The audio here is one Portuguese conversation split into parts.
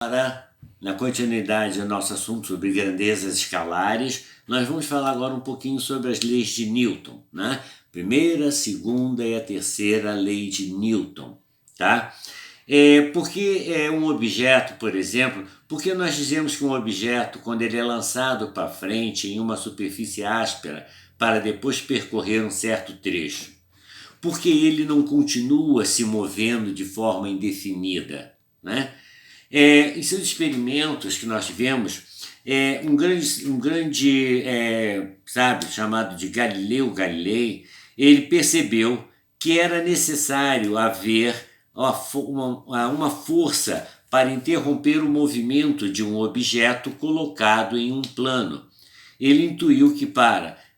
Agora, na continuidade do nosso assunto sobre grandezas escalares, nós vamos falar agora um pouquinho sobre as leis de Newton, né? Primeira, segunda e a terceira lei de Newton, tá? Porque é um objeto, por exemplo, porque nós dizemos que um objeto, quando ele é lançado para frente em uma superfície áspera, para depois percorrer um certo trecho, porque ele não continua se movendo de forma indefinida, né? Em seus experimentos que nós tivemos, sabe, chamado de Galileu Galilei, ele percebeu que era necessário haver uma força para interromper o movimento de um objeto colocado em um plano. Ele intuiu que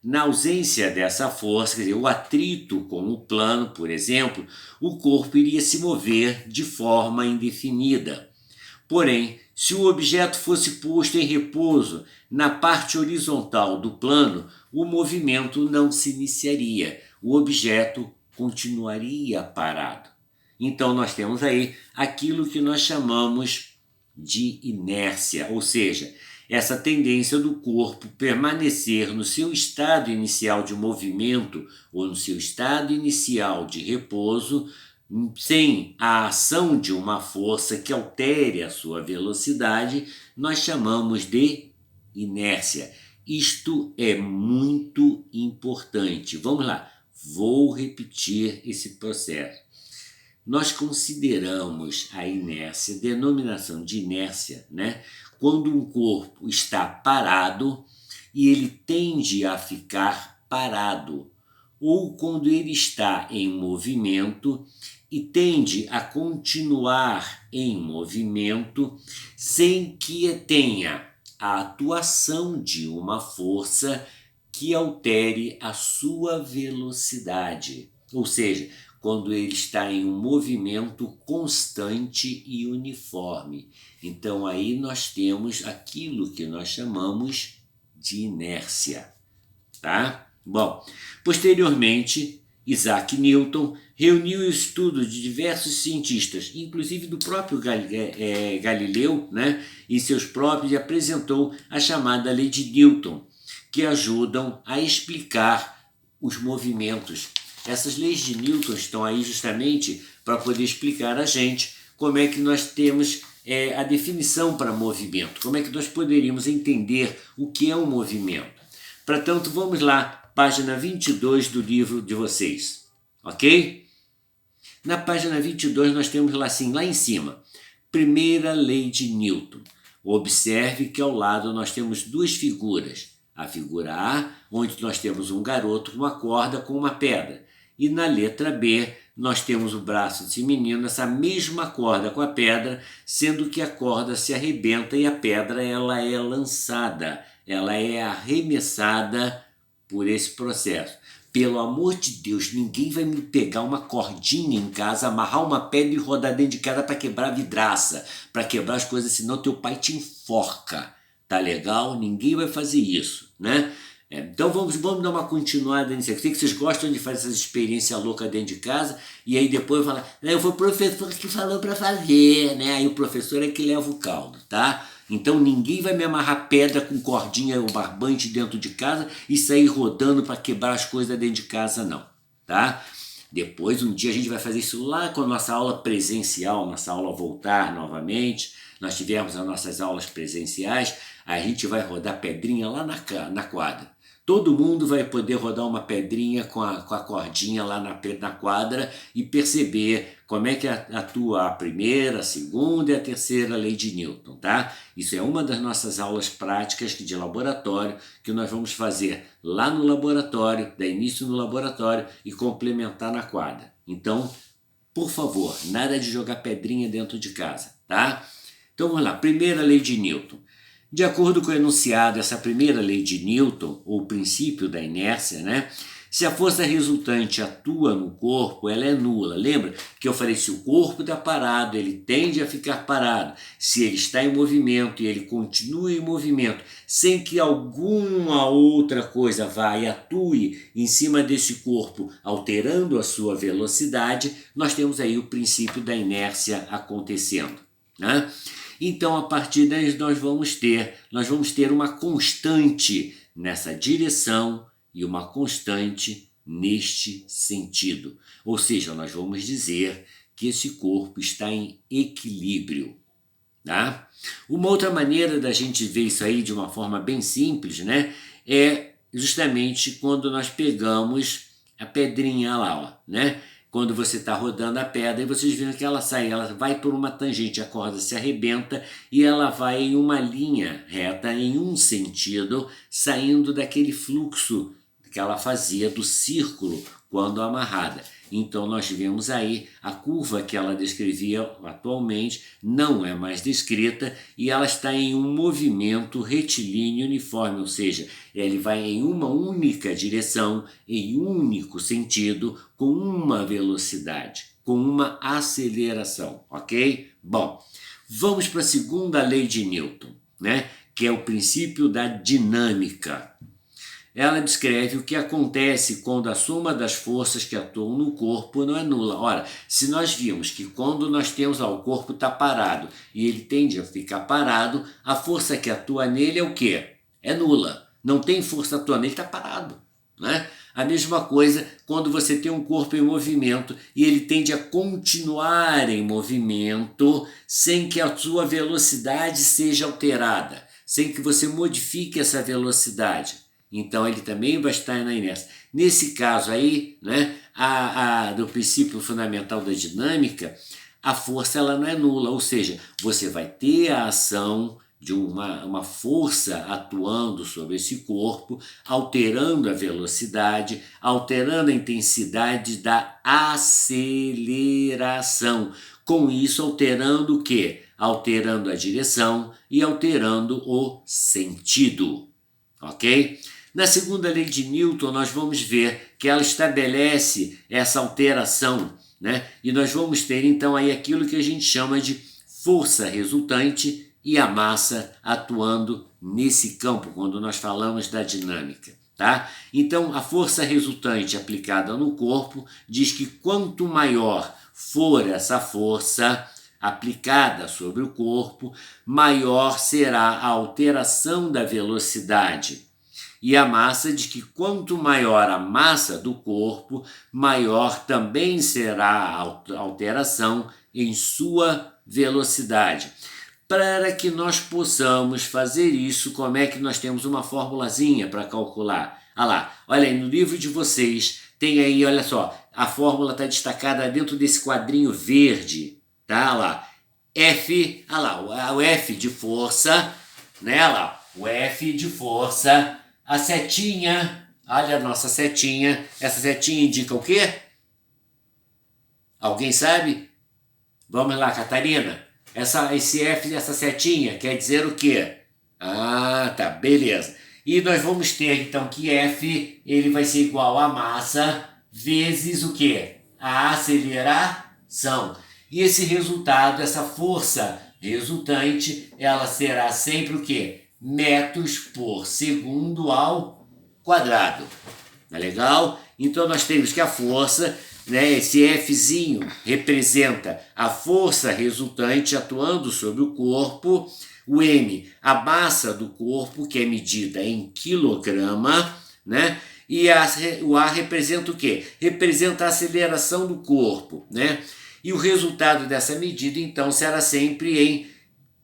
na ausência dessa força, quer dizer, o atrito com o plano, por exemplo, o corpo iria se mover de forma indefinida. Porém, se o objeto fosse posto em repouso na parte horizontal do plano, o movimento não se iniciaria, o objeto continuaria parado. Então nós temos aí aquilo que nós chamamos de inércia, ou seja, essa tendência do corpo permanecer no seu estado inicial de movimento ou no seu estado inicial de repouso, sem a ação de uma força que altere a sua velocidade, nós chamamos de inércia. Isto é muito importante. Vamos lá, vou repetir esse processo. Nós consideramos a inércia, denominação de inércia, né? Quando um corpo está parado e ele tende a ficar parado, ou quando ele está em movimento e tende a continuar em movimento sem que tenha a atuação de uma força que altere a sua velocidade. Ou seja, quando ele está em um movimento constante e uniforme. Então aí nós temos aquilo que nós chamamos de inércia, tá? Bom, posteriormente, Isaac Newton reuniu o estudo de diversos cientistas, inclusive do próprio Galileu, né, em seus próprios, e apresentou a chamada lei de Newton, que ajudam a explicar os movimentos. Essas leis de Newton estão aí justamente para poder explicar a gente como é que nós temos a definição para movimento, como é que nós poderíamos entender o que é um movimento. Portanto, vamos lá, página 22 do livro de vocês, ok? Na página 22 nós temos lá assim, lá em cima, primeira lei de Newton. Observe que ao lado nós temos duas figuras. A figura A, onde nós temos um garoto com uma corda com uma pedra. E na letra B, nós temos o braço desse menino, essa mesma corda com a pedra, sendo que a corda se arrebenta e a pedra ela é lançada, ela é arremessada por esse processo. Pelo amor de Deus, ninguém vai me pegar uma cordinha em casa, amarrar uma pedra e rodar dentro de casa para quebrar a vidraça, para quebrar as coisas, senão teu pai te enforca. Tá legal? Ninguém vai fazer isso, né? Então vamos dar uma continuada nisso aqui. Eu sei que vocês gostam de fazer essas experiências loucas dentro de casa e aí depois fala, foi o professor que falou para fazer, né? Aí o professor é que leva o caldo, tá? Então ninguém vai me amarrar pedra com cordinha ou barbante dentro de casa e sair rodando para quebrar as coisas dentro de casa, não, tá? Depois, um dia a gente vai fazer isso lá com a nossa aula presencial, nossa aula voltar novamente. Nós tivemos as nossas aulas presenciais, a gente vai rodar pedrinha lá na quadra. Todo mundo vai poder rodar uma pedrinha com a cordinha lá na quadra e perceber como é que atua a primeira, a segunda e a terceira lei de Newton, tá? Isso é uma das nossas aulas práticas de laboratório que nós vamos fazer lá no laboratório, dar início no laboratório e complementar na quadra. Então, por favor, nada de jogar pedrinha dentro de casa, tá? Então vamos lá, primeira lei de Newton. De acordo com o enunciado, essa primeira lei de Newton, ou princípio da inércia, né? Se a força resultante atua no corpo, ela é nula. Lembra que eu falei, se o corpo está parado, ele tende a ficar parado. Se ele está em movimento e ele continua em movimento, sem que alguma outra coisa vá e atue em cima desse corpo, alterando a sua velocidade, nós temos aí o princípio da inércia acontecendo, né? Então, a partir daí, nós vamos ter uma constante nessa direção e uma constante neste sentido. Ou seja, nós vamos dizer que esse corpo está em equilíbrio. Tá? Uma outra maneira da gente ver isso aí de uma forma bem simples, né, é justamente quando nós pegamos a pedrinha lá, ó, né? Quando você está rodando a pedra e vocês viram que ela sai, ela vai por uma tangente, a corda se arrebenta e ela vai em uma linha reta, em um sentido, saindo daquele fluxo que ela fazia do círculo quando amarrada. Então nós vemos aí a curva que ela descrevia atualmente, não é mais descrita e ela está em um movimento retilíneo uniforme, ou seja, ele vai em uma única direção, em um único sentido, com uma velocidade, com uma aceleração, ok? Bom, vamos para a segunda lei de Newton, né? Que é o princípio da dinâmica. Ela descreve o que acontece quando a soma das forças que atuam no corpo não é nula. Ora, se nós vimos que quando nós temos lá, o corpo está parado e ele tende a ficar parado, a força que atua nele é o quê? É nula. Não tem força atuando, ele está parado, né? A mesma coisa quando você tem um corpo em movimento e ele tende a continuar em movimento sem que a sua velocidade seja alterada, sem que você modifique essa velocidade. Então ele também vai estar na inércia. Nesse caso aí, né, do princípio fundamental da dinâmica, a força ela não é nula, ou seja, você vai ter a ação de uma força atuando sobre esse corpo, alterando a velocidade, alterando a intensidade da aceleração. Com isso, alterando o quê? Alterando a direção e alterando o sentido. Ok? Na segunda lei de Newton, nós vamos ver que ela estabelece essa alteração, né? E nós vamos ter então aí aquilo que a gente chama de força resultante e a massa atuando nesse campo, quando nós falamos da dinâmica. Tá? Então, a força resultante aplicada no corpo diz que quanto maior for essa força aplicada sobre o corpo, maior será a alteração da velocidade. E a massa diz que quanto maior a massa do corpo, maior também será a alteração em sua velocidade. Para que nós possamos fazer isso, como é que nós temos uma formulazinha para calcular? Ah lá, olha aí, no livro de vocês tem aí, olha só, a fórmula está destacada dentro desse quadrinho verde, tá? Lá, F, ah lá, o F de força, né? Lá, o F de força, a setinha, olha a nossa setinha, essa setinha indica o quê? Alguém sabe? Vamos lá, Catarina. Esse F dessa setinha quer dizer o quê? Ah, tá, beleza. E nós vamos ter então que F ele vai ser igual a massa vezes o quê? A aceleração. E esse resultado, essa força resultante, ela será sempre o quê? Metros por segundo ao quadrado. Tá legal? Então nós temos que a força, né, esse Fzinho representa a força resultante atuando sobre o corpo, o M, a massa do corpo, que é medida em quilograma, né? E o A representa o quê? Representa a aceleração do corpo, né? E o resultado dessa medida, então, será sempre em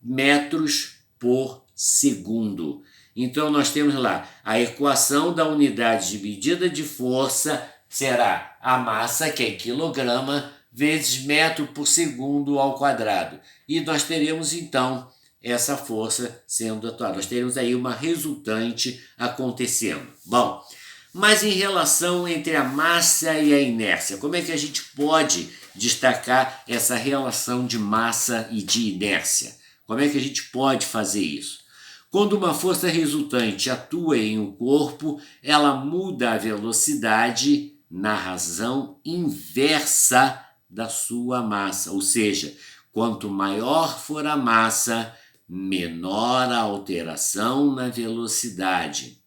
metros por segundo. Então, nós temos lá a equação da unidade de medida de força será a massa, que é quilograma, vezes metro por segundo ao quadrado. E nós teremos, então, essa força sendo atuada. Nós teremos aí uma resultante acontecendo. Bom, mas em relação entre a massa e a inércia, como é que a gente pode destacar essa relação de massa e de inércia? Como é que a gente pode fazer isso? Quando uma força resultante atua em um corpo, ela muda a velocidade na razão inversa da sua massa, ou seja, quanto maior for a massa, menor a alteração na velocidade.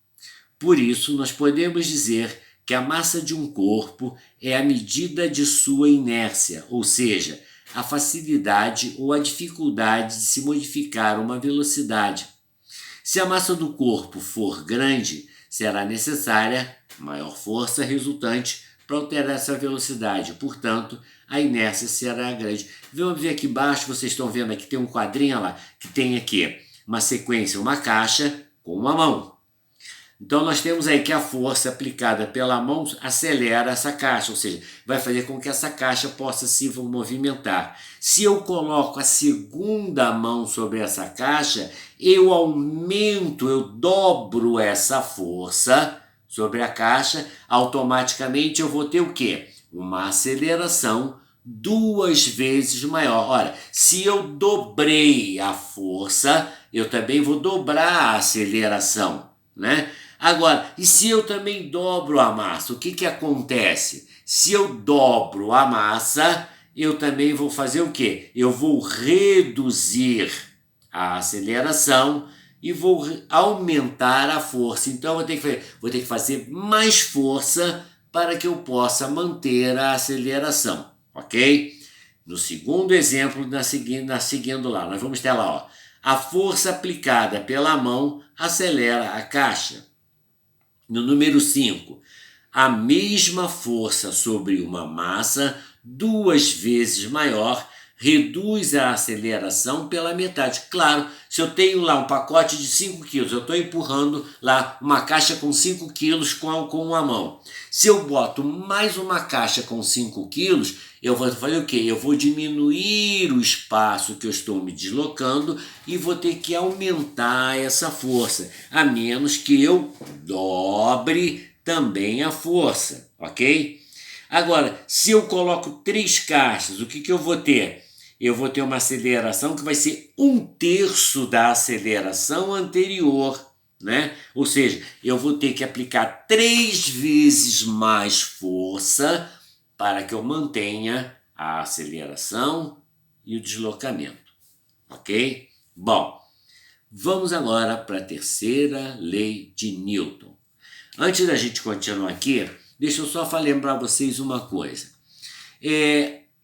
Por isso, nós podemos dizer que a massa de um corpo é a medida de sua inércia, ou seja, a facilidade ou a dificuldade de se modificar uma velocidade. Se a massa do corpo for grande, será necessária maior força resultante para alterar essa velocidade. Portanto, a inércia será grande. Vamos ver aqui embaixo, vocês estão vendo aqui, tem um quadrinho lá, que tem aqui uma sequência, uma caixa com uma mão. Então nós temos aí que a força aplicada pela mão acelera essa caixa, ou seja, vai fazer com que essa caixa possa se movimentar. Se eu coloco a segunda mão sobre essa caixa, eu aumento, eu dobro essa força sobre a caixa, automaticamente eu vou ter o quê? Uma aceleração 2 vezes maior. Ora, se eu dobrei a força, eu também vou dobrar a aceleração, né? Agora, e se eu também dobro a massa, o que acontece? Se eu dobro a massa, eu também vou fazer o quê? Eu vou reduzir a aceleração e vou aumentar a força. Então, vou ter que fazer mais força para que eu possa manter a aceleração, ok? No segundo exemplo, seguindo lá, nós vamos ter lá, ó, a força aplicada pela mão acelera a caixa. No número 5, a mesma força sobre uma massa 2 vezes maior reduz a aceleração pela metade. Claro, se eu tenho lá um pacote de 5 quilos, eu estou empurrando lá uma caixa com 5 quilos com uma mão. Se eu boto mais uma caixa com 5 quilos, eu vou fazer o quê? Eu vou diminuir o espaço que eu estou me deslocando e vou ter que aumentar essa força, a menos que eu dobre também a força, ok? Agora, se eu coloco 3 caixas, o que eu vou ter? Eu vou ter uma aceleração que vai ser 1/3 da aceleração anterior, né? Ou seja, eu vou ter que aplicar 3 vezes mais força para que eu mantenha a aceleração e o deslocamento, ok? Bom, vamos agora para a terceira lei de Newton. Antes da gente continuar aqui, deixa eu só lembrar vocês uma coisa.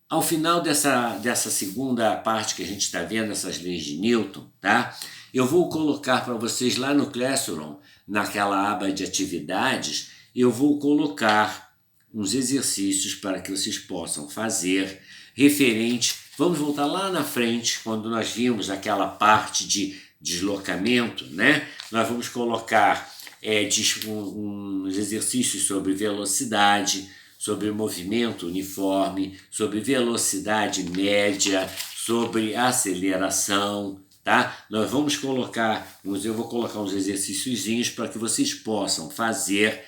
Ao final dessa segunda parte que a gente está vendo, essas leis de Newton, tá? Eu vou colocar para vocês lá no Classroom, naquela aba de atividades, eu vou colocar uns exercícios para que vocês possam fazer referente. Vamos voltar lá na frente, quando nós vimos aquela parte de deslocamento, né? Nós vamos colocar uns exercícios sobre velocidade, sobre movimento uniforme, sobre velocidade média, sobre aceleração, tá? Nós vamos colocar, eu vou colocar uns exercíciozinhos para que vocês possam fazer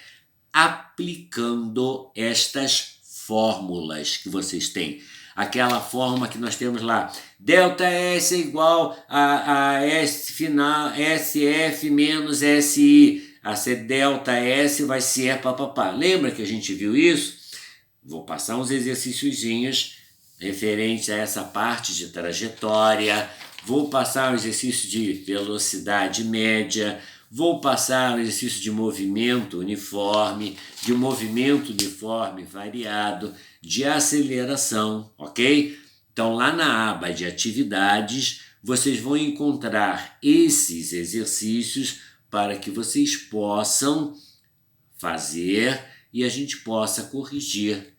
aplicando estas fórmulas que vocês têm. Aquela fórmula que nós temos lá, ΔS é igual a S final, SF menos SI. A ΔS vai ser papapá. Lembra que a gente viu isso? Vou passar uns exercíciozinhos referentes a essa parte de trajetória, vou passar um exercício de velocidade média, vou passar um exercício de movimento uniforme variado, de aceleração, ok? Então lá na aba de atividades, vocês vão encontrar esses exercícios para que vocês possam fazer e a gente possa corrigir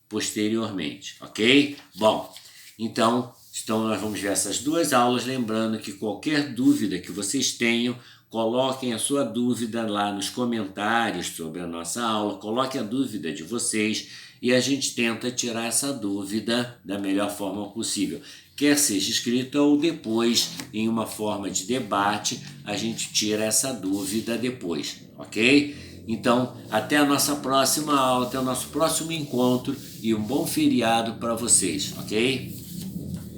posteriormente, ok? Bom, então nós vamos ver essas 2 aulas, lembrando que qualquer dúvida que vocês tenham, coloquem a sua dúvida lá nos comentários sobre a nossa aula, coloquem a dúvida de vocês e a gente tenta tirar essa dúvida da melhor forma possível. Quer seja escrita ou depois, em uma forma de debate, a gente tira essa dúvida depois, ok? Então, até a nossa próxima aula, até o nosso próximo encontro e um bom feriado para vocês, ok?